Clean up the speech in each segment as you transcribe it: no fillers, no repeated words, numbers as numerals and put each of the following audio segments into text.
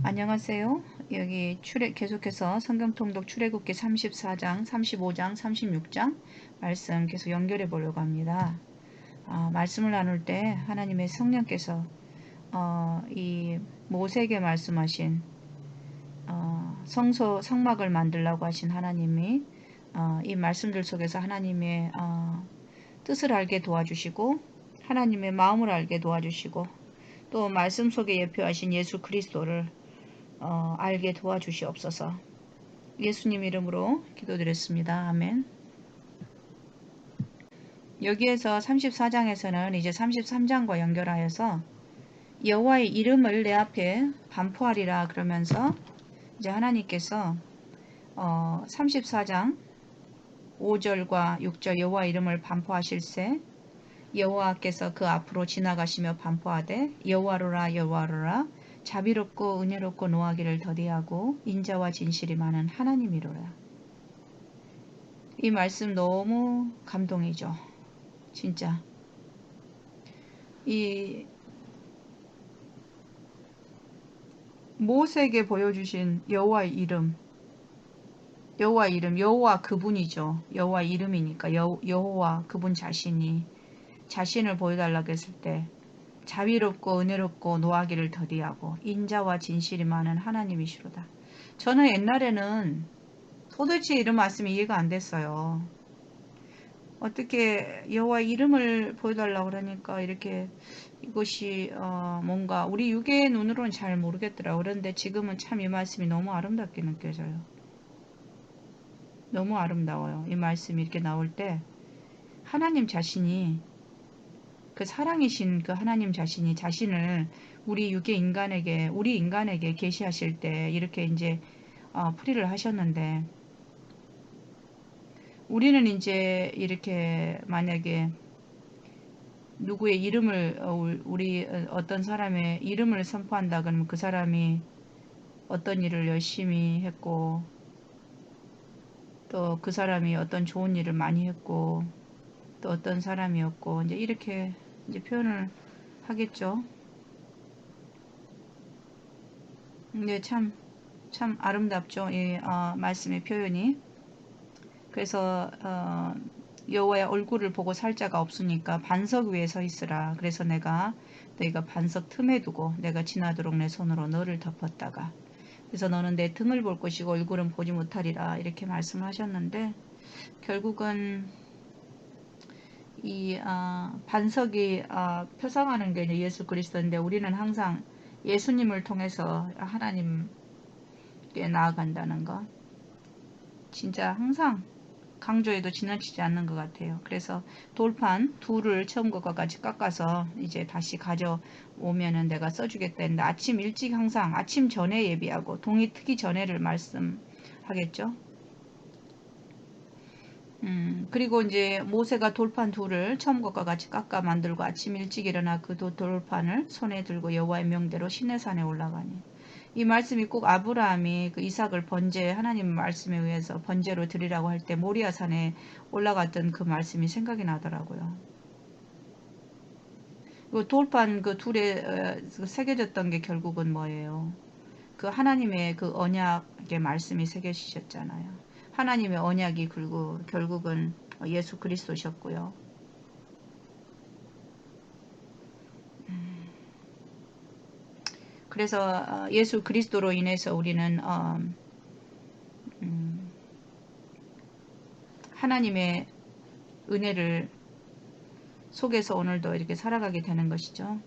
안녕하세요. 여기 계속해서 성경통독 출애굽기 34장, 35장, 36장 말씀 계속 연결해 보려고 합니다. 말씀을 나눌 때 하나님의 성령께서 이 모세에게 말씀하신 성막을 만들라고 하신 하나님이 이 말씀들 속에서 하나님의 뜻을 알게 도와주시고 하나님의 마음을 알게 도와주시고 또 말씀 속에 예표하신 예수 그리스도를 알게 도와주시옵소서. 예수님 이름으로 기도드렸습니다. 아멘. 여기에서 34장에서는 이제 33장과 연결하여서 여호와의 이름을 내 앞에 반포하리라 그러면서 이제 하나님께서 34장 5절과 6절 여호와 이름을 반포하실세 여호와께서 그 앞으로 지나가시며 반포하되 여호와로라 여호와로라 자비롭고 은혜롭고 노하기를 더디하고 인자와 진실이 많은 하나님이로라. 이 말씀 너무 감동이죠. 진짜 이 모세에게 보여주신 여호와의 이름, 여호와 그분이죠. 여호와 이름이니까 여호와 그분 자신을 보여달라고 했을 때 자비롭고 은혜롭고 노하기를 더디하고 인자와 진실이 많은 하나님이시로다. 저는 옛날에는 도대체 이런 말씀이 이해가 안 됐어요. 어떻게 여호와 이름을 보여달라고 그러니까 이렇게 이것이 뭔가 우리 육의 눈으로는 잘 모르겠더라고요. 그런데 지금은 참 이 말씀이 너무 아름답게 느껴져요. 너무 아름다워요. 이 말씀이 이렇게 나올 때 하나님 자신이 그 사랑이신 그 하나님 자신이 자신을 우리 육의 우리 인간에게 계시하실 때 이렇게 이제 풀이를 하셨는데 우리는 이제 이렇게 만약에 누구의 이름을 우리 어떤 사람의 이름을 선포한다 그러면 그 사람이 어떤 일을 열심히 했고 또 그 사람이 어떤 좋은 일을 많이 했고 또 어떤 사람이었고 이제 이렇게 이제 표현을 하겠죠. 근데 참 아름답죠. 이 말씀의 표현이. 그래서 여호와의 얼굴을 보고 살 자가 없으니까 반석 위에 서 있으라. 그래서 너희가 반석 틈에 두고 내가 지나도록 내 손으로 너를 덮었다가 그래서 너는 내 등을 볼 것이고 얼굴은 보지 못하리라 이렇게 말씀하셨는데 결국은 이 반석이 표상하는 게 예수 그리스도인데 우리는 항상 예수님을 통해서 하나님께 나아간다는 것 진짜 항상 강조해도 지나치지 않는 것 같아요. 그래서 돌판 둘을 처음 것과 같이 깎아서 이제 다시 가져오면은 내가 써주겠다 했는데 아침 일찍 항상 아침 전에 예비하고 동이 트기 전에를 말씀하겠죠. 그리고 이제 모세가 돌판 둘을 처음 것과 같이 깎아 만들고 아침 일찍 일어나 그 돌판을 손에 들고 여호와의 명대로 시내산에 올라가니 이 말씀이 꼭 아브라함이 그 이삭을 하나님 말씀에 의해서 번제로 드리라고 할 때 모리아산에 올라갔던 그 말씀이 생각이 나더라고요. 그 돌판 그 둘에 새겨졌던 게 결국은 뭐예요? 그 하나님의 그 언약의 말씀이 새겨지셨잖아요. 하나님의 언약이 결국은 예수 그리스도셨고요. 그래서 예수 그리스도로 인해서 우리는 하나님의 은혜를 속에서 오늘도 이렇게 살아가게 되는 것이죠.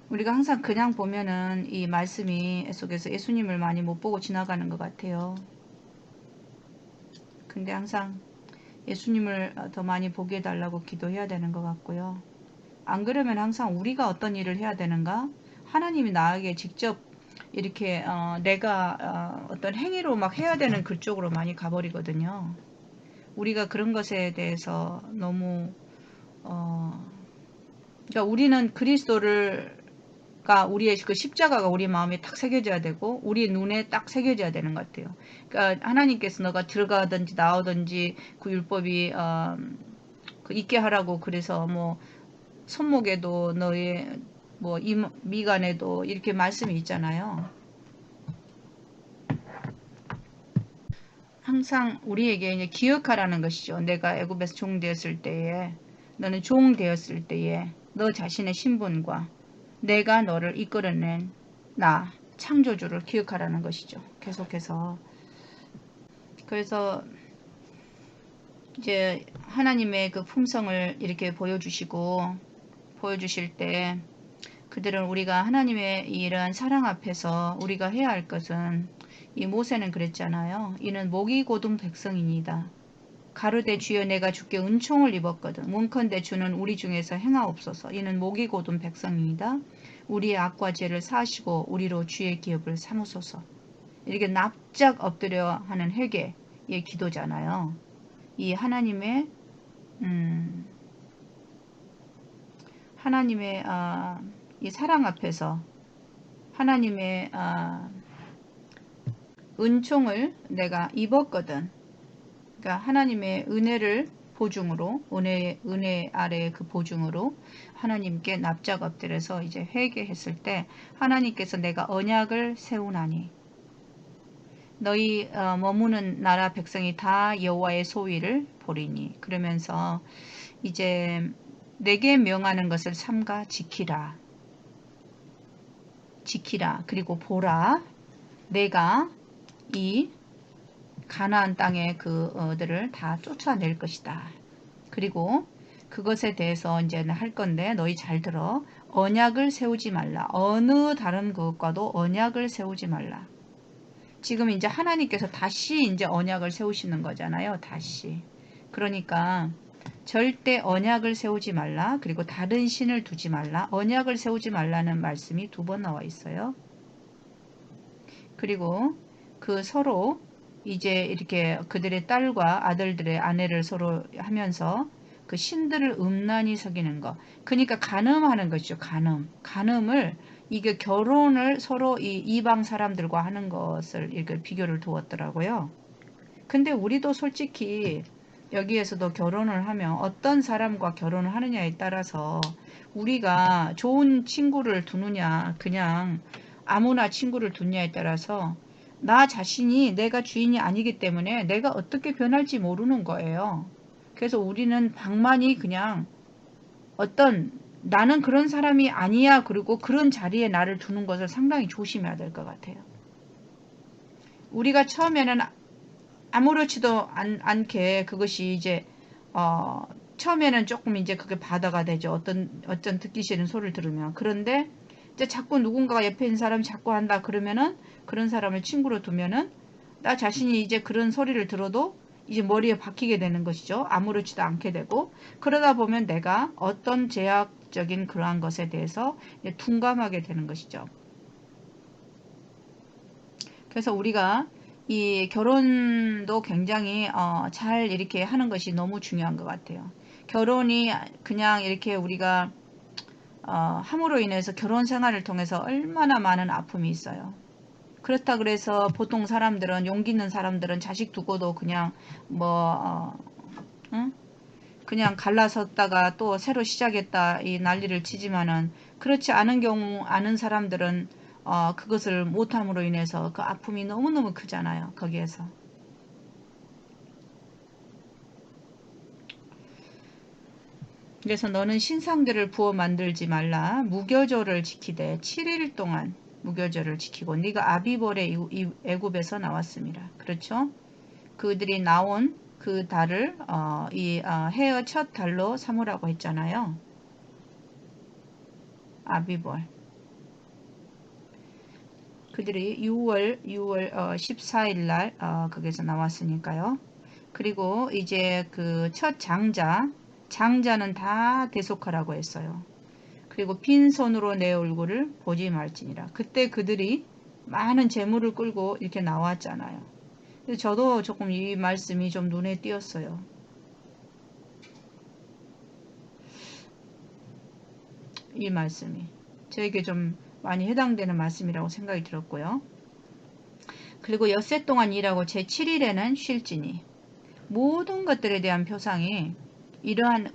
우리가 항상 그냥 보면은 이 말씀이 속에서 예수님을 많이 못 보고 지나가는 것 같아요. 근데 항상 예수님을 더 많이 보게 해달라고 기도해야 되는 것 같고요. 안 그러면 항상 우리가 어떤 일을 해야 되는가? 하나님이 나에게 직접 이렇게 내가 어떤 행위로 막 해야 되는 그쪽으로 많이 가버리거든요. 우리가 그런 것에 대해서 너무 그러니까 우리는 우리의 그 십자가가 우리 마음에 딱 새겨져야 되고 우리 눈에 딱 새겨져야 되는 것 같아요. 그러니까 하나님께서 너가 들어가든지 나오든지 그 율법이 그 있게 하라고 그래서 뭐 손목에도 너의 뭐 미간에도 이렇게 말씀이 있잖아요. 항상 우리에게 이제 기억하라는 것이죠. 내가 애굽에서 종 되었을 때에, 너는 종 되었을 때에 너 자신의 신분과 내가 너를 이끌어낸 나 창조주를 기억하라는 것이죠. 계속해서. 그래서 이제 하나님의 그 품성을 이렇게 보여주실 때, 그들은 우리가 하나님의 이러한 사랑 앞에서 우리가 해야 할 것은, 이 모세는 그랬잖아요. 이는 목이 곧은 백성이니이다. 가로되 주여 내가 주께 은총을 입었거든. 원컨대 주는 우리 중에서 행하옵소서. 이는 목이 곧은 백성이니이다. 우리의 악과 죄를 사하시고 우리로 주의 기업을 삼으소서. 이렇게 납작 엎드려 하는 회개의 기도잖아요. 이 하나님의 이 사랑 앞에서 하나님의 은총을 내가 입었거든. 그러니까 하나님의 은혜를 보증으로, 은혜 아래의 그 보증으로 하나님께 납작 엎드려서 이제 회개했을 때, 하나님께서 내가 언약을 세우나니 너희 머무는 나라 백성이 다 여호와의 소위를 보리니, 그러면서 이제 내게 명하는 것을 삼가 지키라. 그리고 보라, 내가 이 가나안 땅의 그들을 다 쫓아낼 것이다. 그리고 그것에 대해서 이제 할 건데, 너희 잘 들어. 언약을 세우지 말라. 어느 다른 것과도 언약을 세우지 말라. 지금 이제 하나님께서 다시 이제 언약을 세우시는 거잖아요. 다시. 그러니까 절대 언약을 세우지 말라. 그리고 다른 신을 두지 말라. 언약을 세우지 말라는 말씀이 2번 나와 있어요. 그리고 그 서로 이제 이렇게 그들의 딸과 아들들의 아내를 서로 하면서 그 신들을 음란히 속이는 거. 그러니까 간음하는 것이죠. 간음을, 이게 결혼을 서로 이 이방 사람들과 하는 것을 이렇게 비교를 두었더라고요. 근데 우리도 솔직히 여기에서도 결혼을 하면 어떤 사람과 결혼을 하느냐에 따라서 우리가 좋은 친구를 두느냐, 그냥 아무나 친구를 두느냐에 따라서 나 자신이 내가 주인이 아니기 때문에 내가 어떻게 변할지 모르는 거예요. 그래서 우리는 방만이 그냥 나는 그런 사람이 아니야, 그리고 그런 자리에 나를 두는 것을 상당히 조심해야 될 것 같아요. 우리가 처음에는 아무렇지도 않게 그것이 이제 처음에는 조금 이제 그게 바다가 되죠. 어떤 듣기 싫은 소리를 들으면. 그런데 이제 자꾸 누군가가 옆에 있는 사람이 자꾸 한다 그러면은, 그런 사람을 친구로 두면은 나 자신이 이제 그런 소리를 들어도 이제 머리에 박히게 되는 것이죠. 아무렇지도 않게 되고, 그러다 보면 내가 어떤 제약적인 그러한 것에 대해서 둔감하게 되는 것이죠. 그래서 우리가 이 결혼도 굉장히 잘 이렇게 하는 것이 너무 중요한 것 같아요. 결혼이 그냥 이렇게 우리가 함으로 인해서 결혼 생활을 통해서 얼마나 많은 아픔이 있어요. 그렇다 그래서 보통 사람들은, 용기 있는 사람들은 자식 두고도 그냥 응? 그냥 갈라섰다가 또 새로 시작했다 이 난리를 치지만은, 그렇지 않은 경우, 아는 사람들은 그것을 못함으로 인해서 그 아픔이 너무너무 크잖아요. 거기에서. 그래서 너는 신상들을 부어 만들지 말라. 무교절을 지키되 7일 동안 무교절을 지키고, 네가 아비벌의 애굽에서 나왔습니다. 그렇죠? 그들이 나온 그 달을 해의 첫 달로 삼으라고 했잖아요. 아비벌. 그들이 6월 14일 날 거기서 나왔으니까요. 그리고 이제 그 첫 장자는 다 대속하라고 했어요. 그리고 빈손으로 내 얼굴을 보지 말지니라. 그때 그들이 많은 재물을 끌고 이렇게 나왔잖아요. 저도 조금 이 말씀이 좀 눈에 띄었어요. 이 말씀이 저에게 좀 많이 해당되는 말씀이라고 생각이 들었고요. 그리고 엿새 동안 일하고 제7일에는 쉴지니, 모든 것들에 대한 표상이 이러한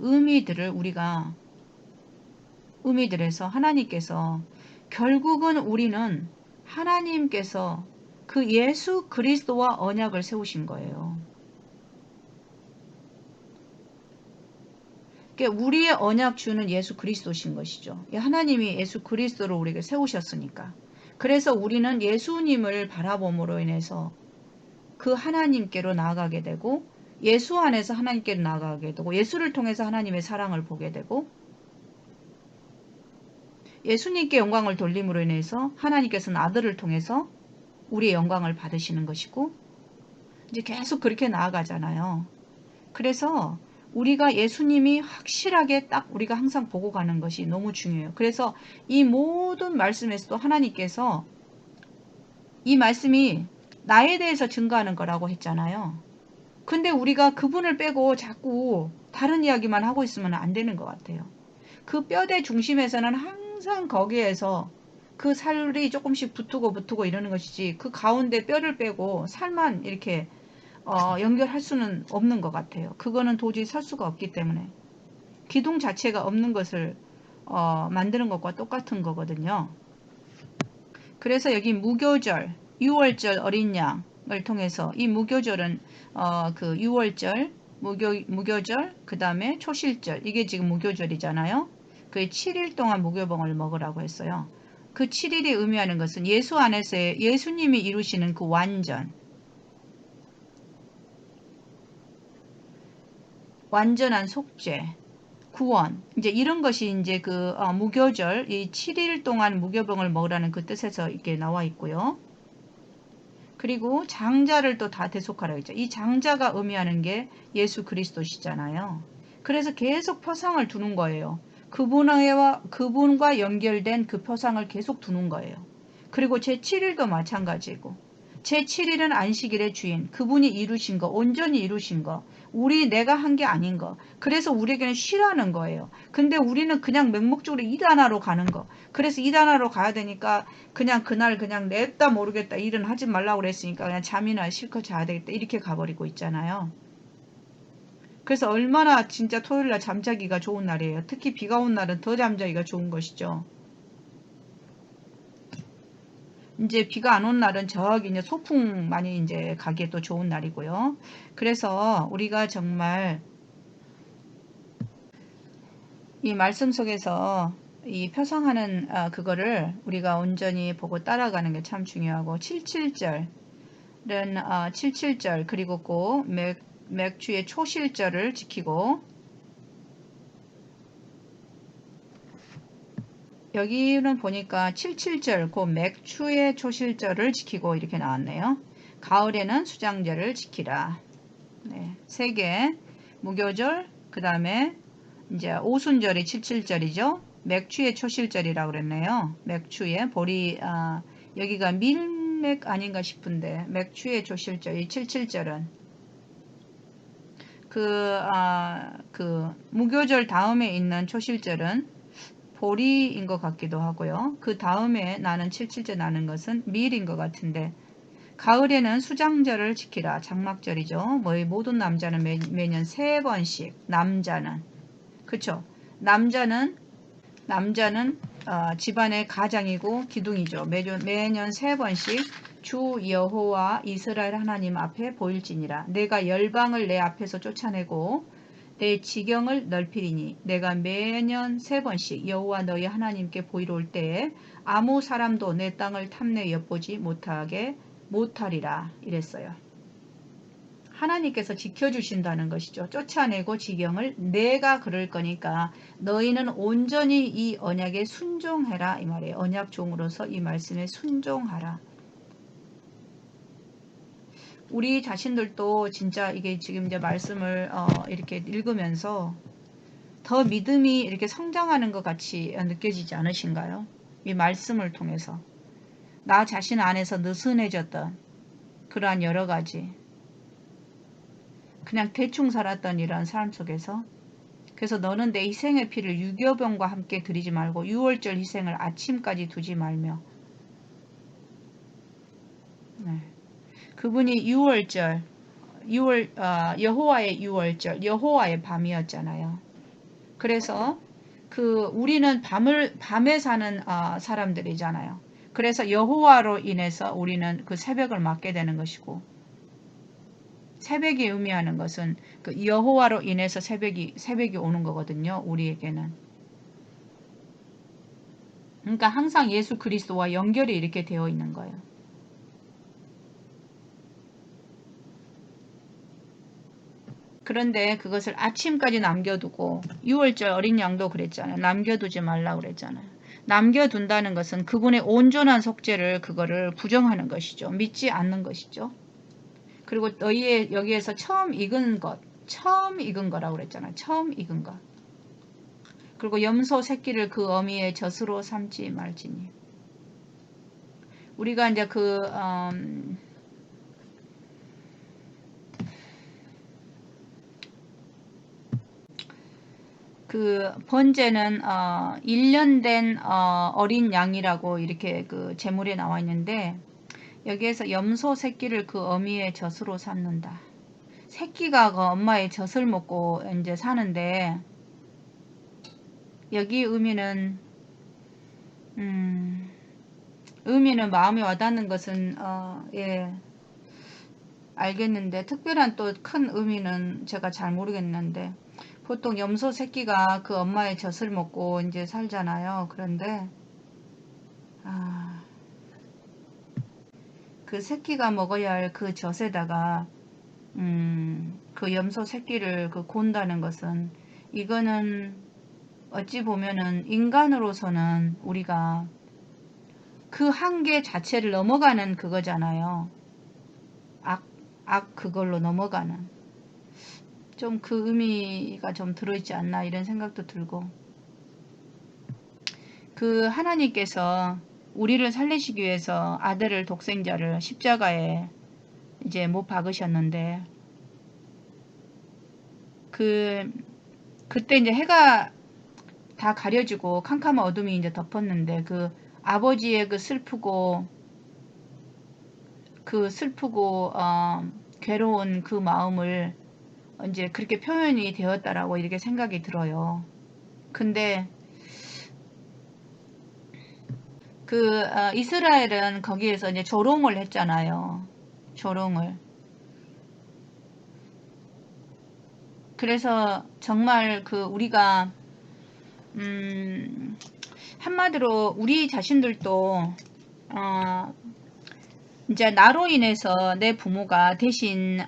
의미들에서 하나님께서 결국은 우리는 하나님께서 그 예수 그리스도와 언약을 세우신 거예요. 그러니까 우리의 언약 주는 예수 그리스도신 것이죠. 하나님이 예수 그리스도를 우리에게 세우셨으니까. 그래서 우리는 예수님을 바라봄으로 인해서 그 하나님께로 나아가게 되고, 예수 안에서 하나님께로 나아가게 되고, 예수를 통해서 하나님의 사랑을 보게 되고, 예수님께 영광을 돌림으로 인해서 하나님께서는 아들을 통해서 우리의 영광을 받으시는 것이고, 이제 계속 그렇게 나아가잖아요. 그래서 우리가 예수님이 확실하게 딱 우리가 항상 보고 가는 것이 너무 중요해요. 그래서 이 모든 말씀에서도 하나님께서 이 말씀이 나에 대해서 증거하는 거라고 했잖아요. 근데 우리가 그분을 빼고 자꾸 다른 이야기만 하고 있으면 안 되는 것 같아요. 그 뼈대 중심에서는 항상 거기에서 그 살이 조금씩 붙고 이러는 것이지, 그 가운데 뼈를 빼고 살만 이렇게 연결할 수는 없는 것 같아요. 그거는 도저히 설 수가 없기 때문에 기둥 자체가 없는 것을 만드는 것과 똑같은 거거든요. 그래서 여기 무교절, 유월절 어린 양을 통해서 이 무교절은 그 유월절, 무교절, 그 다음에 초실절, 이게 지금 무교절이잖아요. 그 7일 동안 무교병을 먹으라고 했어요. 그 7일이 의미하는 것은 예수 안에서의 예수님이 이루시는 그 완전한 속죄, 구원, 이제 이런 것이 이제 그 무교절, 이 7일 동안 무교병을 먹으라는 그 뜻에서 이렇게 나와 있고요. 그리고 장자를 또 다 대속하라고 했죠. 이 장자가 의미하는 게 예수 그리스도시잖아요. 그래서 계속 표상을 두는 거예요. 그분과 연결된 그 표상을 계속 두는 거예요. 그리고 제7일도 마찬가지고, 제7일은 안식일의 주인, 그분이 이루신 거, 온전히 이루신 거, 내가 한 게 아닌 거. 그래서 우리에게는 쉬라는 거예요. 근데 우리는 그냥 맹목적으로 일하나로 가는 거. 그래서 일하나로 가야 되니까 그냥 그날 그냥 냅다 모르겠다, 일은 하지 말라고 그랬으니까 그냥 잠이나 실컷 자야 되겠다, 이렇게 가버리고 있잖아요. 그래서 얼마나 진짜 토요일날 잠자기가 좋은 날이에요. 특히 비가 온 날은 더 잠자기가 좋은 것이죠. 이제 비가 안 온 날은 저기 이제 소풍 많이 이제 가기에 또 좋은 날이고요. 그래서 우리가 정말 이 말씀 속에서 이 표상하는 그거를 우리가 온전히 보고 따라가는 게 참 중요하고, 77절은 77절, 그리고 꼭 맥주의 초실절을 지키고, 여기는 보니까 77절, 그 맥주의 초실절을 지키고 이렇게 나왔네요. 가을에는 수장절을 지키라. 네, 3개. 무교절, 그 다음에 이제 오순절이 77절이죠. 맥추의 초실절이라고 그랬네요. 맥추의 보리, 여기가 밀맥 아닌가 싶은데, 맥추의 초실절, 이 77절은 그 무교절 다음에 있는 초실절은 보리인 것 같기도 하고요. 그 다음에 나는 77절 나는 것은 밀인 것 같은데, 가을에는 수장절을 지키라. 장막절이죠. 모든 남자는 매년 3번씩, 남자는, 그쵸? 남자는 집안의 가장이고 기둥이죠. 매년 3번씩 주 여호와 이스라엘 하나님 앞에 보일지니라. 내가 열방을 내 앞에서 쫓아내고 내 지경을 넓히리니 내가 매년 3번씩 여호와 너희 하나님께 보이러 올 때에 아무 사람도 내 땅을 탐내 엿보지 못하리라 이랬어요. 하나님께서 지켜주신다는 것이죠. 쫓아내고 지경을 내가 그럴 거니까 너희는 온전히 이 언약에 순종해라 이 말이에요. 언약 종으로서 이 말씀에 순종하라. 우리 자신들도 진짜 이게 지금 이제 말씀을 이렇게 읽으면서 더 믿음이 이렇게 성장하는 것 같이 느껴지지 않으신가요? 이 말씀을 통해서 나 자신 안에서 느슨해졌던 그러한 여러 가지, 그냥 대충 살았던 이런 삶 속에서, 그래서 너는 내 희생의 피를 유교병과 함께 드리지 말고 유월절 희생을 아침까지 두지 말며, 네. 그분이 여호와의 유월절, 여호와의 밤이었잖아요. 그래서 우리는 밤에 사는 사람들이잖아요. 그래서 여호와로 인해서 우리는 그 새벽을 맞게 되는 것이고, 새벽이 의미하는 것은 그 여호와로 인해서 새벽이 오는 거거든요. 우리에게는. 그러니까 항상 예수 그리스도와 연결이 이렇게 되어 있는 거예요. 그런데 그것을 아침까지 남겨두고 6월절 어린 양도 그랬잖아요. 남겨두지 말라고 그랬잖아요. 남겨둔다는 것은 그분의 온전한 속죄를 그거를 부정하는 것이죠. 믿지 않는 것이죠. 그리고 너희의 여기에서 처음 익은 거라고 그랬잖아요. 처음 익은 것. 그리고 염소 새끼를 그 어미의 젖으로 삼지 말지니. 우리가 이제 그 번제는 1년 된 어린 양이라고 이렇게 그 제물에 나와 있는데, 여기에서 염소 새끼를 그 어미의 젖으로 삼는다. 새끼가 그 엄마의 젖을 먹고 이제 사는데, 여기 의미는 마음에 와닿는 것은 예, 알겠는데 특별한 또 큰 의미는 제가 잘 모르겠는데, 보통 염소 새끼가 그 엄마의 젖을 먹고 이제 살잖아요. 그런데 그 새끼가 먹어야 할 그 젖에다가 그 염소 새끼를 그 곤다는 것은, 이거는 어찌 보면은 인간으로서는 우리가 그 한계 자체를 넘어가는 그거잖아요. 그걸로 넘어가는. 좀 그 의미가 좀 들어있지 않나 이런 생각도 들고, 그 하나님께서 우리를 살리시기 위해서 아들을 독생자를 십자가에 이제 못 박으셨는데, 그때 이제 해가 다 가려지고 캄캄한 어둠이 이제 덮었는데, 그 아버지의 그 슬프고 괴로운 그 마음을 이제 그렇게 표현이 되었다라고 이렇게 생각이 들어요. 근데 이스라엘은 거기에서 이제 조롱을 했잖아요. 조롱을. 그래서 정말 우리가 한마디로 우리 자신들도 이제 나로 인해서 내 부모가 대신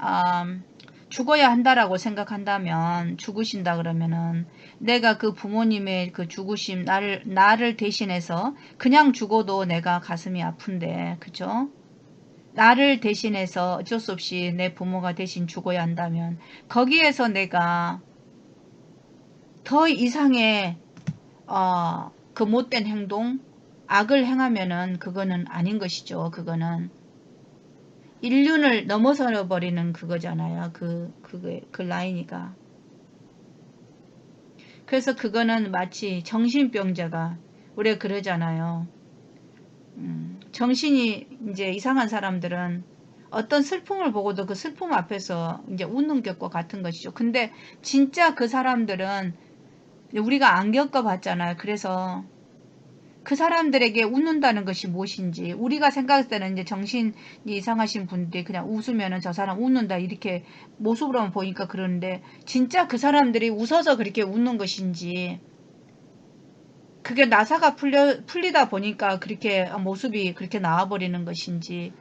죽어야 한다라고 생각한다면, 죽으신다 그러면은 내가 그 부모님의 그 죽으심, 나를 대신해서 그냥 죽어도 내가 가슴이 아픈데, 그죠? 나를 대신해서 어쩔 수 없이 내 부모가 대신 죽어야 한다면, 거기에서 내가 더 이상의 그 못된 행동, 악을 행하면은 그거는 아닌 것이죠. 그거는 인륜을 넘어서 버리는 그거잖아요. 그 라인이가. 그래서 그거는 마치 정신병자가, 우리가 그러잖아요. 정신이 이제 이상한 사람들은 어떤 슬픔을 보고도 그 슬픔 앞에서 이제 웃는 것과 같은 것이죠. 근데 진짜 그 사람들은 우리가 안 겪어봤잖아요. 그래서 그 사람들에게 웃는다는 것이 무엇인지, 우리가 생각할 때는 이제 정신이 이상하신 분들이 그냥 웃으면은 저 사람 웃는다 이렇게 모습으로만 보니까 그러는데, 진짜 그 사람들이 웃어서 그렇게 웃는 것인지, 그게 나사가 풀리다 보니까 그렇게 모습이 그렇게 나와버리는 것인지,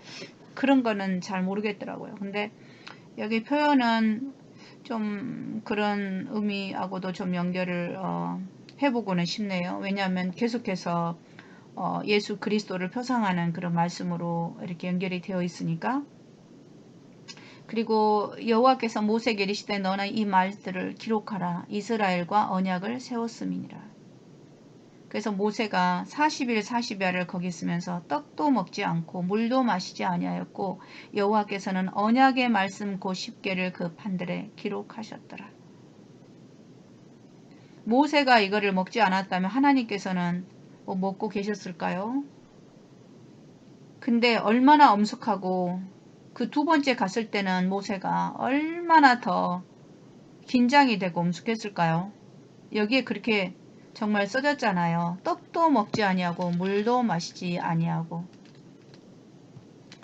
그런 거는 잘 모르겠더라고요. 근데 여기 표현은 좀 그런 의미하고도 좀 연결을 해보고는 싶네요. 왜냐하면 계속해서 예수 그리스도를 표상하는 그런 말씀으로 이렇게 연결이 되어 있으니까. 그리고 여호와께서 모세에게 이르시되 너는 이 말들을 기록하라. 이스라엘과 언약을 세웠음이니라. 그래서 모세가 40일 40야를 거기 있으면서 떡도 먹지 않고 물도 마시지 아니하였고, 여호와께서는 언약의 말씀 곧 10개를 그 판들에 기록하셨더라. 모세가 이거를 먹지 않았다면 하나님께서는 뭐 먹고 계셨을까요? 근데 얼마나 엄숙하고, 그 두 번째 갔을 때는 모세가 얼마나 더 긴장이 되고 엄숙했을까요? 여기에 그렇게 정말 써졌잖아요. 떡도 먹지 아니하고 물도 마시지 아니하고.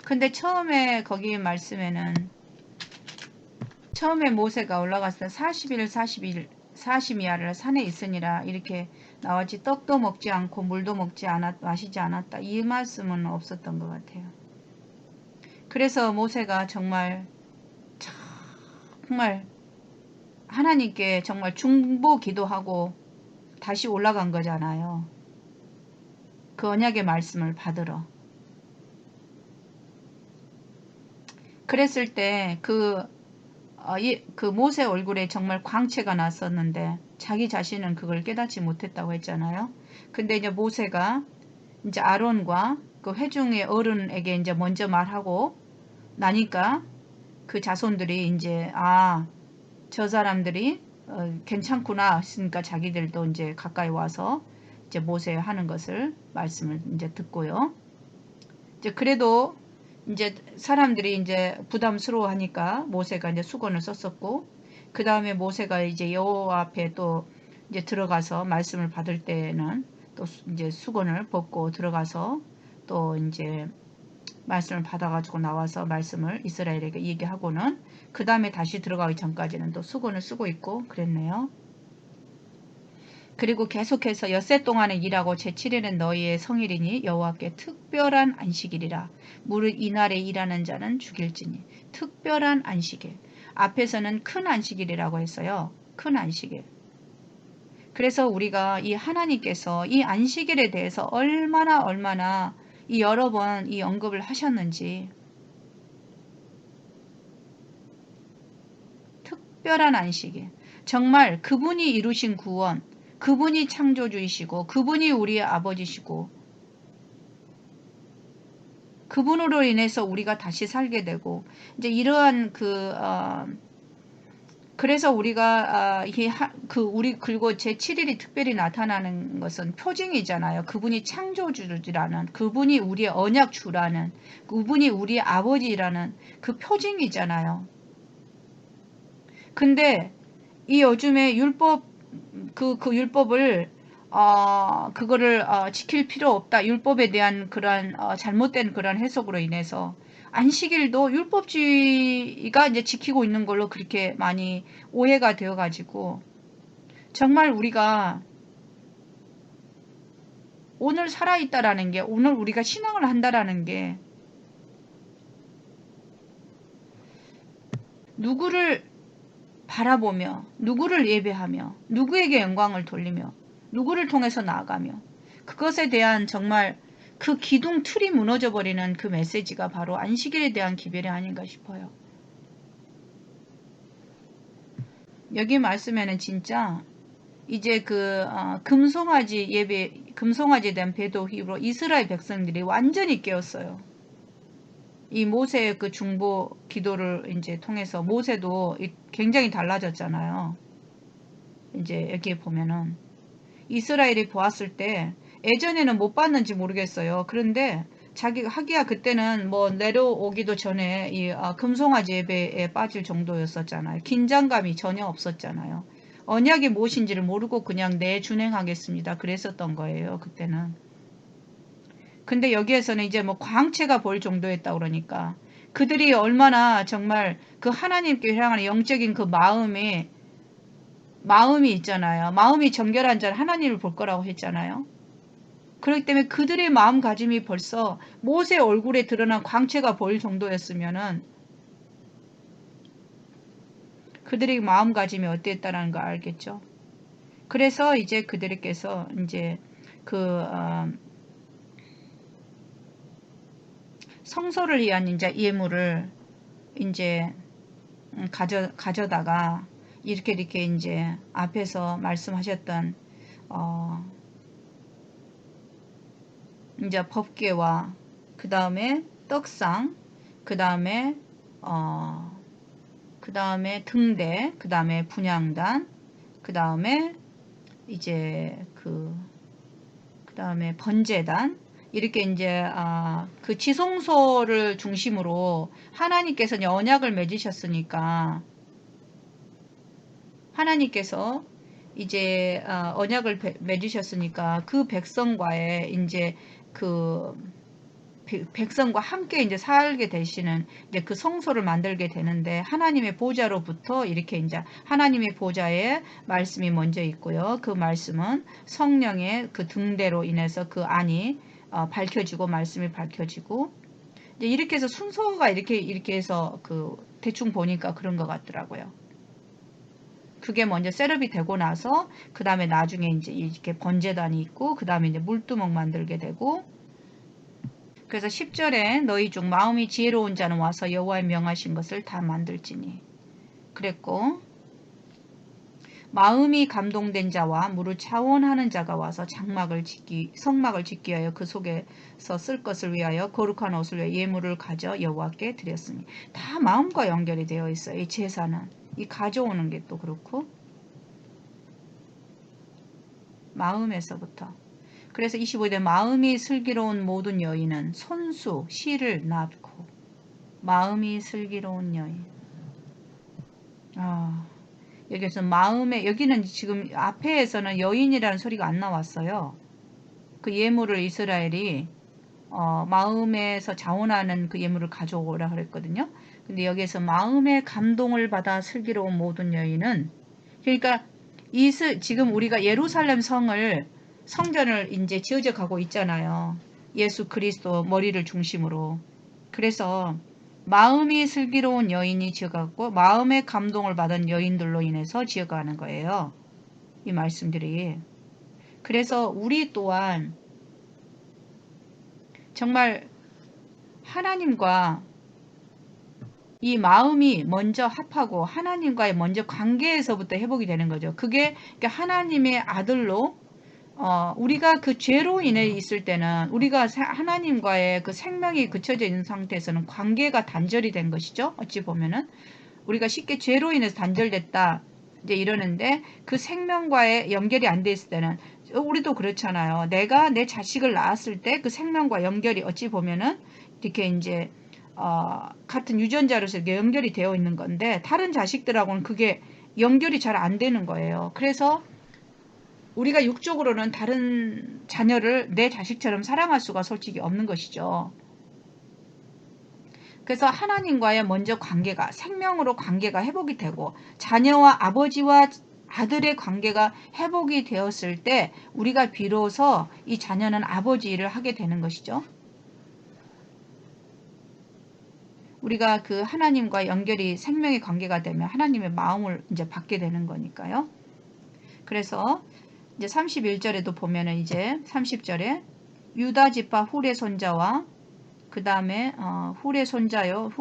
근데 처음에 거기 말씀에는 처음에 모세가 올라갔을 때 40일 40이야를 산에 있으니라 이렇게 나왔지, 떡도 먹지 않고 물도 마시지 않았다 이 말씀은 없었던 것 같아요. 그래서 모세가 정말 하나님께 정말 중보 기도하고 다시 올라간 거잖아요. 그 언약의 말씀을 받으러. 그랬을 때 그 모세 얼굴에 정말 광채가 났었는데 자기 자신은 그걸 깨닫지 못했다고 했잖아요. 근데 이제 모세가 이제 아론과 그 회중의 어른에게 이제 먼저 말하고 나니까 그 자손들이 이제 저 사람들이 괜찮구나 했으니까 자기들도 이제 가까이 와서 이제 모세 하는 것을 말씀을 이제 듣고요. 이제 그래도 이제 사람들이 이제 부담스러워하니까 모세가 이제 수건을 썼었고, 그 다음에 모세가 이제 여호와 앞에 또 이제 들어가서 말씀을 받을 때는 또 이제 수건을 벗고 들어가서 또 이제 말씀을 받아가지고 나와서 말씀을 이스라엘에게 얘기하고는 그 다음에 다시 들어가기 전까지는 또 수건을 쓰고 있고 그랬네요. 그리고 계속해서 엿새 동안에 일하고 제7일은 너희의 성일이니 여호와께 특별한 안식일이라. 무릇 이날에 일하는 자는 죽일지니. 특별한 안식일. 앞에서는 큰 안식일이라고 했어요. 큰 안식일. 그래서 우리가 이 하나님께서 이 안식일에 대해서 얼마나 이 여러 번 이 언급을 하셨는지, 특별한 안식일. 정말 그분이 이루신 구원, 그분이 창조주이시고 그분이 우리의 아버지시고 그분으로 인해서 우리가 다시 살게 되고 이제 이러한 그래서 우리가 우리 그리고 제7일이 특별히 나타나는 것은 표징이잖아요. 그분이 창조주라는, 그분이 우리의 언약주라는, 그분이 우리의 아버지라는 그 표징이잖아요. 근데 이 요즘에 율법 그 율법을 그거를 지킬 필요 없다. 율법에 대한 그런 잘못된 그런 해석으로 인해서 안식일도 율법주의가 이제 지키고 있는 걸로 그렇게 많이 오해가 되어 가지고 정말 우리가 오늘 살아있다라는 게, 오늘 우리가 신앙을 한다라는 게 누구를 바라보며 누구를 예배하며 누구에게 영광을 돌리며 누구를 통해서 나아가며 그것에 대한 정말 그 기둥 틀이 무너져 버리는 그 메시지가 바로 안식일에 대한 기별이 아닌가 싶어요. 여기 말씀에는 진짜 이제 금송아지에 대한 배도 이후로 이스라엘 백성들이 완전히 깨었어요. 이 모세의 그 중보 기도를 이제 통해서 모세도 굉장히 달라졌잖아요. 이제 여기에 보면은 이스라엘이 보았을 때 예전에는 못 봤는지 모르겠어요. 그런데 하기야 그때는 뭐 내려오기도 전에 이 금송아지 예배에 빠질 정도였었잖아요. 긴장감이 전혀 없었잖아요. 언약이 무엇인지를 모르고 그냥 준행하겠습니다. 그랬었던 거예요. 그때는. 근데 여기에서는 이제 뭐 광채가 보일 정도였다 그러니까 그들이 얼마나 정말 그 하나님께 향하는 영적인 그 마음이 있잖아요. 마음이 정결한 자는 하나님을 볼 거라고 했잖아요. 그렇기 때문에 그들의 마음가짐이 벌써 모세 얼굴에 드러난 광채가 보일 정도였으면은 그들의 마음가짐이 어땠다라는 걸 알겠죠. 그래서 이제 그들께서 이제 성소를 위한 이제 예물을 이제 가져다가 이렇게 이제 앞에서 말씀하셨던 이제 법궤와 그 다음에 떡상, 그 다음에 등대, 그 다음에 분향단, 그 다음에 이제 그 다음에 번제단, 이렇게 이제 그 지성소를 중심으로 하나님께서 언약을 맺으셨으니까 하나님께서 이제 언약을 맺으셨으니까 그 백성과의 이제 그 백성과 함께 이제 살게 되시는 이제 그 성소를 만들게 되는데 하나님의 보좌로부터 이렇게 이제 하나님의 보좌에 말씀이 먼저 있고요. 그 말씀은 성령의 그 등대로 인해서 그 안이 밝혀지고 말씀이 밝혀지고 이제 이렇게 해서 순서가 이렇게 해서 그 대충 보니까 그런 것 같더라고요. 그게 먼저 셋업이 되고 나서 그 다음에 나중에 이제 이렇게 번제단이 있고 그 다음에 이제 물두멍 만들게 되고 그래서 10절에 너희 중 마음이 지혜로운 자는 와서 여호와의 명하신 것을 다 만들지니 그랬고 마음이 감동된 자와 무릇 차원하는 자가 와서 성막을 짓기 위하여 그 속에서 쓸 것을 위하여 거룩한 옷을 위하여 예물을 가져 여호와께 드렸으니 다 마음과 연결이 되어 있어요. 이 제사는 이 가져오는 게 또 그렇고 마음에서부터 그래서 25대 마음이 슬기로운 모든 여인은 손수 실을 낳고 마음이 슬기로운 여인 여기서 마음에 여기는 지금 앞에서는 여인이라는 소리가 안 나왔어요. 그 예물을 이스라엘이 마음에서 자원하는 그 예물을 가져오라 그랬거든요. 근데 여기에서 마음의 감동을 받아 슬기로운 모든 여인은 그러니까 지금 우리가 예루살렘 성전을 이제 지어져 가고 있잖아요. 예수 그리스도 머리를 중심으로. 그래서 마음이 슬기로운 여인이 지어갔고 마음의 감동을 받은 여인들로 인해서 지어가는 거예요. 이 말씀들이. 그래서 우리 또한 정말 하나님과 이 마음이 먼저 합하고 하나님과의 먼저 관계에서부터 회복이 되는 거죠. 그게 하나님의 아들로 우리가 그 죄로 인해 있을 때는 우리가 하나님과의 그 생명이 그쳐져 있는 상태에서는 관계가 단절이 된 것이죠. 어찌 보면은 우리가 쉽게 죄로 인해서 단절됐다 이제 이러는데 그 생명과의 연결이 안 돼 있을 때는 우리도 그렇잖아요. 내가 내 자식을 낳았을 때 그 생명과 연결이 어찌 보면은 이렇게 이제 같은 유전자로서 이게 연결이 되어 있는 건데 다른 자식들하고는 그게 연결이 잘 안 되는 거예요. 그래서 우리가 육적으로는 다른 자녀를 내 자식처럼 사랑할 수가 솔직히 없는 것이죠. 그래서 하나님과의 먼저 관계가 생명으로 관계가 회복이 되고 자녀와 아버지와 아들의 관계가 회복이 되었을 때 우리가 비로소 이 자녀는 아버지 일을 하게 되는 것이죠. 우리가 그 하나님과 연결이 생명의 관계가 되면 하나님의 마음을 이제 받게 되는 거니까요. 그래서 이제 31절에도 보면은 이제 30절에 유다 지파 훌의 손자와 그 다음에 훌의 손자요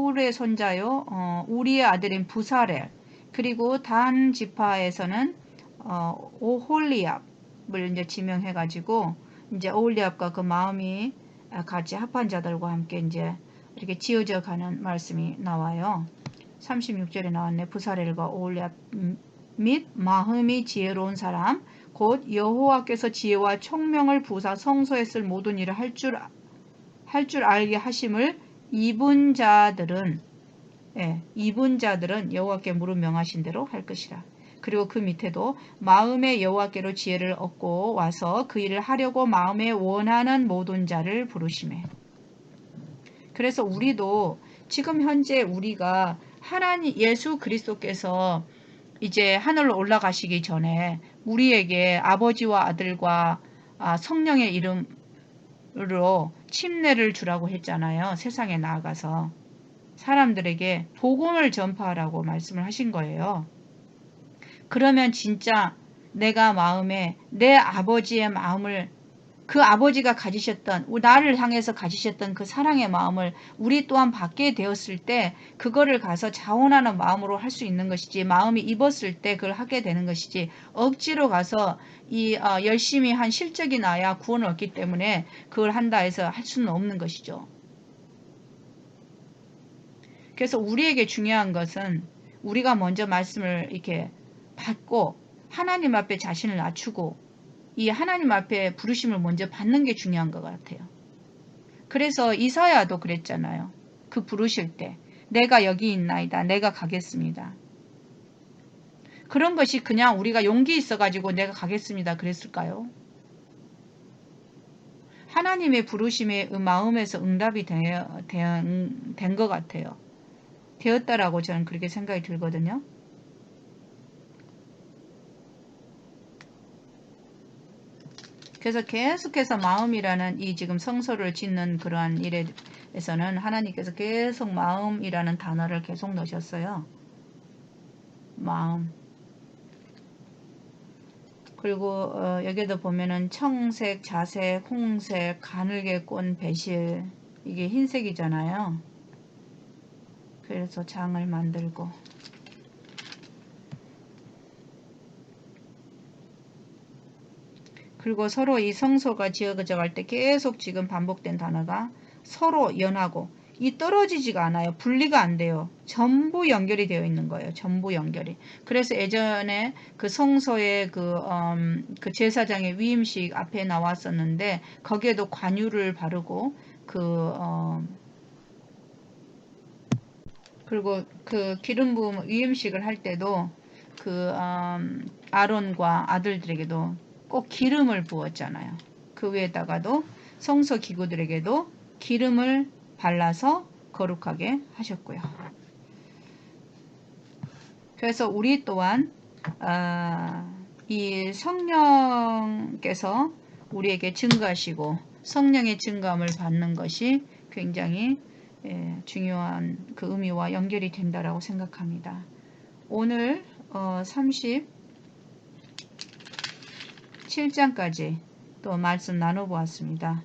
우리의 아들인 부사렐 그리고 단 지파에서는 오홀리압을 이제 지명해 가지고 이제 오홀리압과 그 마음이 같이 합한 자들과 함께 이제 이렇게 지어져 가는 말씀이 나와요. 36절에 나왔네. 부사렐과 오홀리압 및 마음이 지혜로운 사람 곧 여호와께서 지혜와 총명을 부사 성소에 쓸 모든 일을 할 줄 알게 하심을 입은 자들은 여호와께 무릎 명하신 대로 할 것이라. 그리고 그 밑에도 마음의 여호와께로 지혜를 얻고 와서 그 일을 하려고 마음에 원하는 모든 자를 부르시매. 그래서 우리도 지금 현재 우리가 하나님 예수 그리스도께서 이제 하늘로 올라가시기 전에 우리에게 아버지와 아들과 성령의 이름으로 침례를 주라고 했잖아요. 세상에 나아가서 사람들에게 복음을 전파하라고 말씀을 하신 거예요. 그러면 진짜 내가 마음에 내 아버지의 마음을 그 아버지가 가지셨던 나를 향해서 가지셨던 그 사랑의 마음을 우리 또한 받게 되었을 때 그거를 가서 자원하는 마음으로 할 수 있는 것이지 마음이 입었을 때 그걸 하게 되는 것이지 억지로 가서 열심히 한 실적이 나야 구원을 얻기 때문에 그걸 한다 해서 할 수는 없는 것이죠. 그래서 우리에게 중요한 것은 우리가 먼저 말씀을 이렇게 받고 하나님 앞에 자신을 낮추고 이 하나님 앞에 부르심을 먼저 받는 게 중요한 것 같아요. 그래서 이사야도 그랬잖아요. 그 부르실 때 내가 여기 있나이다. 내가 가겠습니다. 그런 것이 그냥 우리가 용기 있어 가지고 내가 가겠습니다 그랬을까요? 하나님의 부르심의 마음에서 응답이 된 것 같아요. 되었다라고 저는 그렇게 생각이 들거든요. 그래서 계속해서 마음이라는 이 지금 성소를 짓는 그러한 일에서는 하나님께서 계속 마음이라는 단어를 계속 넣으셨어요. 마음. 그리고 여기도 보면은 청색, 자색, 홍색, 가늘게 꼰 배실, 이게 흰색이잖아요. 그래서 장을 만들고, 그리고 서로 이 성소가 지어져 갈 때 계속 지금 반복된 단어가 서로 연하고, 이 떨어지지가 않아요. 분리가 안 돼요. 전부 연결이 되어 있는 거예요. 전부 연결이. 그래서 예전에 그 성소의 그 제사장의 위임식 앞에 나왔었는데 거기에도 관유를 바르고 그리고 그 기름 부음 위임식을 할 때도 아론과 아들들에게도 꼭 기름을 부었잖아요. 그 위에다가도 성소 기구들에게도 기름을 발라서 거룩하게 하셨고요. 그래서 우리 또한 이 성령께서 우리에게 증거하시고 성령의 증거함을 받는 것이 굉장히 중요한 그 의미와 연결이 된다라고 생각합니다. 오늘 37장까지 또 말씀 나눠보았습니다.